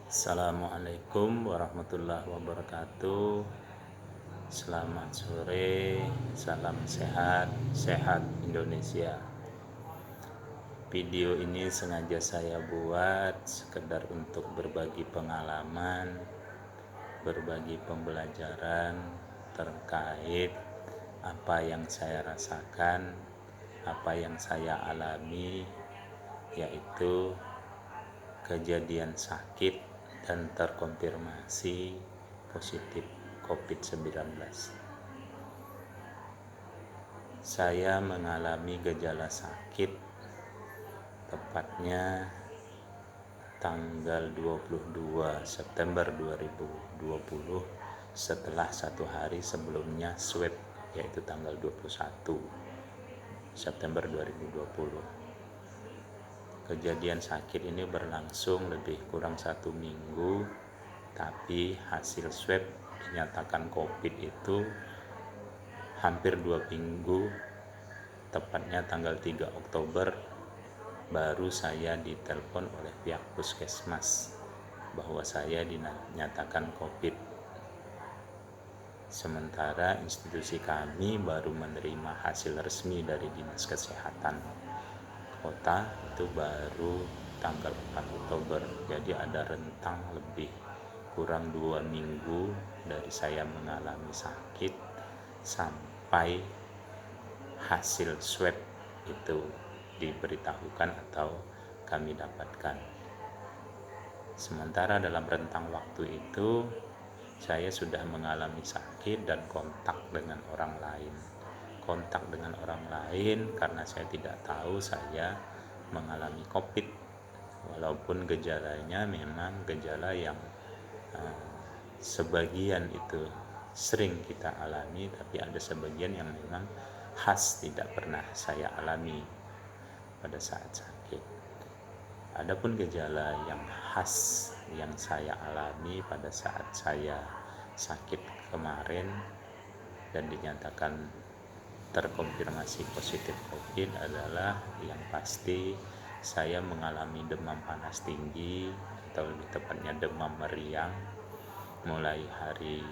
Assalamualaikum warahmatullahi wabarakatuh. Selamat sore, salam sehat, sehat Indonesia. Video ini sengaja saya buat sekedar untuk berbagi pengalaman, berbagi pembelajaran terkait apa yang saya rasakan, apa yang saya alami, yaitu kejadian sakit dan terkonfirmasi positif COVID-19. Saya mengalami gejala sakit tepatnya tanggal 22 September 2020 setelah satu hari sebelumnya swab, yaitu tanggal 21 September 2020. Kejadian sakit ini berlangsung lebih kurang 1 minggu, tapi hasil swab dinyatakan COVID itu hampir 2 minggu, tepatnya tanggal 3 Oktober baru saya ditelepon oleh pihak puskesmas bahwa saya dinyatakan COVID. Sementara institusi kami baru menerima hasil resmi dari Dinas Kesehatan Kota itu baru tanggal 4 Oktober. Jadi ada rentang lebih kurang 2 minggu dari saya mengalami sakit sampai hasil swab itu diberitahukan atau kami dapatkan. Sementara dalam rentang waktu itu saya sudah mengalami sakit dan kontak dengan orang lain. Kontak dengan orang lain karena saya tidak tahu saya mengalami COVID, walaupun gejalanya memang gejala yang sebagian itu sering kita alami, tapi ada sebagian yang memang khas tidak pernah saya alami pada saat sakit. Adapun gejala yang khas yang saya alami pada saat saya sakit kemarin dan dinyatakan terkonfirmasi positif COVID adalah yang pasti saya mengalami demam panas tinggi atau lebih tepatnya demam meriang mulai hari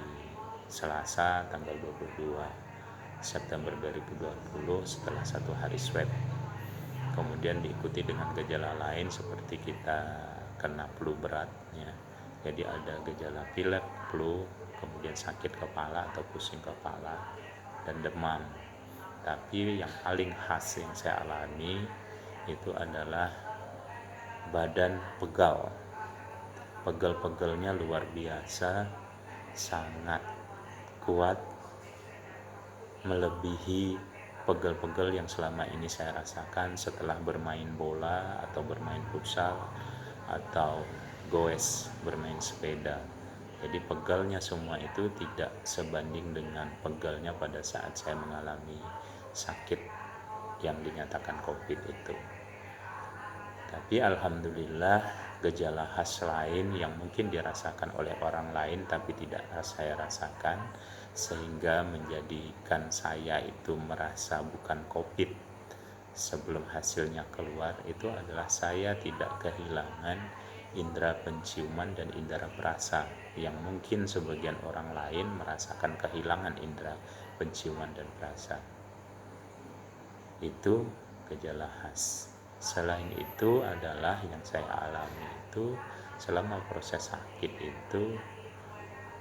Selasa tanggal 22 September 2020 setelah satu hari swab. Kemudian diikuti dengan gejala lain seperti kita kena flu berat ya. Jadi ada gejala pilek, flu, kemudian sakit kepala atau pusing kepala dan demam. Tapi yang paling khas yang saya alami itu adalah badan pegal. Pegel-pegelnya luar biasa, sangat kuat, melebihi pegel-pegel yang selama ini saya rasakan setelah bermain bola atau bermain futsal atau goes bermain sepeda. Jadi pegelnya semua itu tidak sebanding dengan pegelnya pada saat saya mengalami sakit yang dinyatakan COVID itu. Tapi alhamdulillah gejala khas lain yang mungkin dirasakan oleh orang lain tapi tidak saya rasakan, sehingga menjadikan saya itu merasa bukan COVID sebelum hasilnya keluar, itu adalah saya tidak kehilangan indera penciuman dan indera perasa yang mungkin sebagian orang lain merasakan kehilangan indera penciuman dan perasa. Itu gejala khas. Selain itu adalah yang saya alami itu selama proses sakit itu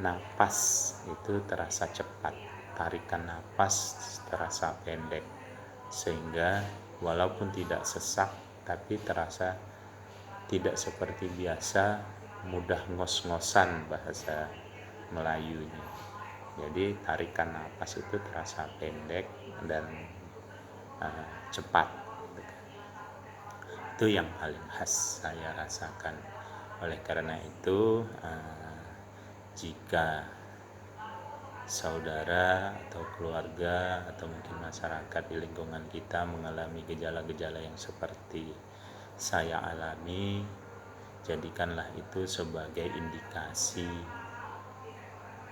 napas itu terasa cepat, tarikan napas terasa pendek, sehingga walaupun tidak sesak tapi terasa tidak seperti biasa, mudah ngos-ngosan bahasa Melayunya. Jadi tarikan napas itu terasa pendek dan cepat. Itu yang paling khas saya rasakan. Oleh karena itu jika saudara atau keluarga atau mungkin masyarakat di lingkungan kita mengalami gejala-gejala yang seperti saya alami, jadikanlah itu sebagai indikasi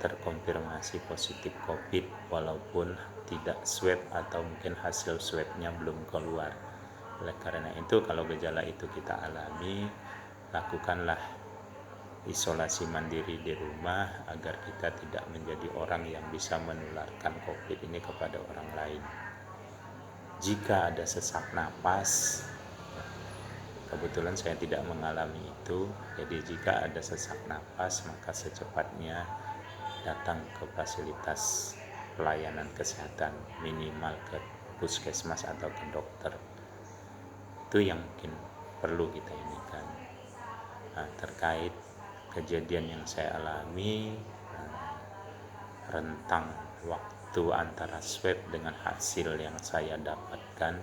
terkonfirmasi positif COVID walaupun tidak swab atau mungkin hasil swabnya belum keluar. Oleh karena itu kalau gejala itu kita alami, lakukanlah isolasi mandiri di rumah agar kita tidak menjadi orang yang bisa menularkan COVID ini kepada orang lain. Jika ada sesak napas, kebetulan saya tidak mengalami itu, jadi jika ada sesak napas maka secepatnya datang ke fasilitas pelayanan kesehatan, minimal ke puskesmas atau ke dokter. Itu yang mungkin perlu kita inikan. Terkait kejadian yang saya alami, rentang waktu antara swab dengan hasil yang saya dapatkan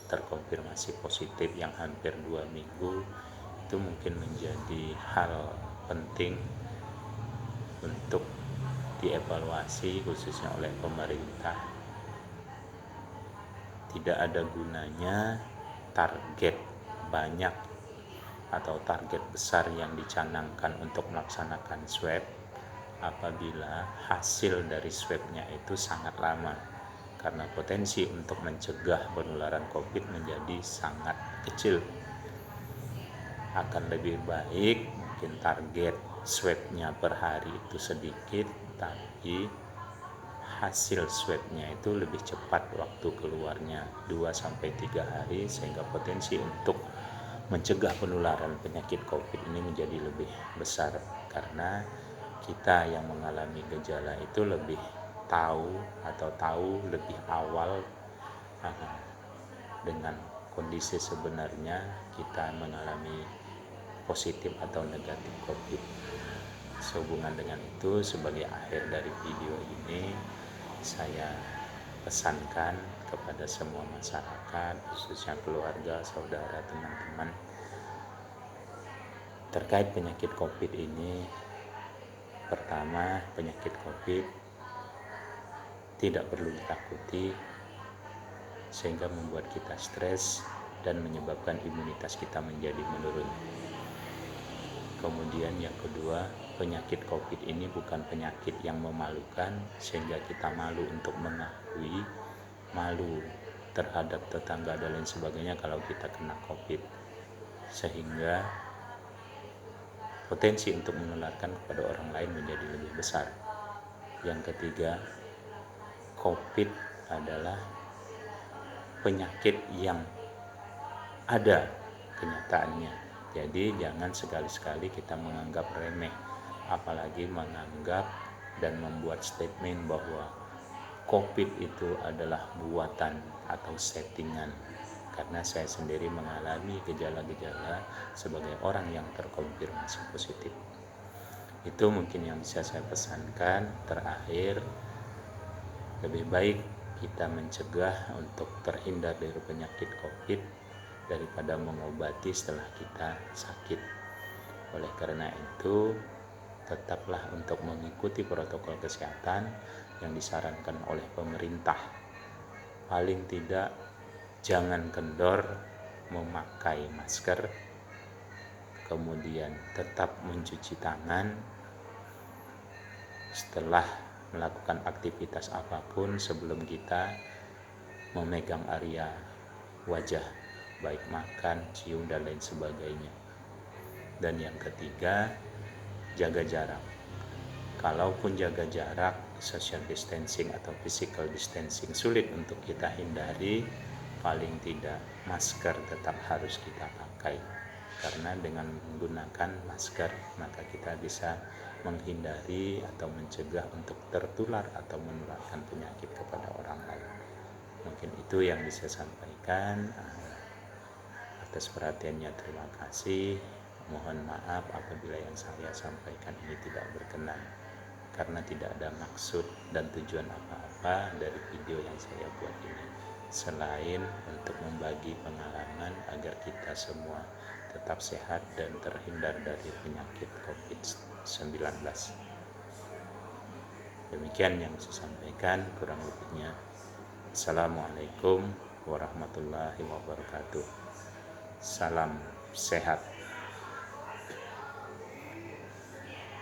terkonfirmasi positif yang hampir 2 minggu, itu mungkin menjadi hal penting untuk dievaluasi khususnya oleh pemerintah. Tidak ada gunanya target banyak atau target besar yang dicanangkan untuk melaksanakan swab apabila hasil dari swabnya itu sangat lama, karena potensi untuk mencegah penularan COVID menjadi sangat kecil. Akan lebih baik mungkin target swabnya per hari itu sedikit, tapi hasil swabnya itu lebih cepat waktu keluarnya 2-3 hari, sehingga potensi untuk mencegah penularan penyakit COVID ini menjadi lebih besar, karena kita yang mengalami gejala itu lebih tahu lebih awal dengan kondisi sebenarnya kita mengalami positif atau negatif COVID. Sehubungan dengan itu, sebagai akhir dari video ini, saya pesankan kepada semua masyarakat, khususnya keluarga, saudara, teman-teman, terkait penyakit COVID ini. Pertama, penyakit COVID tidak perlu ditakuti sehingga membuat kita stres dan menyebabkan imunitas kita menjadi menurun. Kemudian yang kedua, penyakit COVID ini bukan penyakit yang memalukan sehingga kita malu untuk mengakui, malu terhadap tetangga dan lain sebagainya kalau kita kena COVID, sehingga potensi untuk menularkan kepada orang lain menjadi lebih besar. Yang ketiga, COVID adalah penyakit yang ada kenyataannya. Jadi jangan sekali-sekali kita menganggap remeh, apalagi menganggap dan membuat statement bahwa COVID itu adalah buatan atau settingan. Karena saya sendiri mengalami gejala-gejala sebagai orang yang terkonfirmasi positif. Itu mungkin yang bisa saya pesankan. Terakhir, lebih baik kita mencegah untuk terhindar dari penyakit COVID daripada mengobati setelah kita sakit. Oleh karena itu, tetaplah untuk mengikuti protokol kesehatan yang disarankan oleh pemerintah. Paling tidak, jangan kendor memakai masker, kemudian tetap mencuci tangan setelah melakukan aktivitas apapun sebelum kita memegang area wajah, baik makan, cium, dan lain sebagainya. Dan yang ketiga, jaga jarak. Kalaupun jaga jarak, social distancing atau physical distancing sulit untuk kita hindari, paling tidak masker tetap harus kita pakai, karena dengan menggunakan masker maka kita bisa menghindari atau mencegah untuk tertular atau menularkan penyakit kepada orang lain. Mungkin itu yang bisa saya sampaikan. Atas perhatiannya terima kasih. Mohon maaf apabila yang saya sampaikan ini tidak berkenan, karena tidak ada maksud dan tujuan apa-apa dari video yang saya buat ini, selain untuk membagi pengalaman agar kita semua tetap sehat dan terhindar dari penyakit COVID-19. Demikian yang saya sampaikan, kurang lebihnya. Assalamualaikum warahmatullahi wabarakatuh. Salam sehat.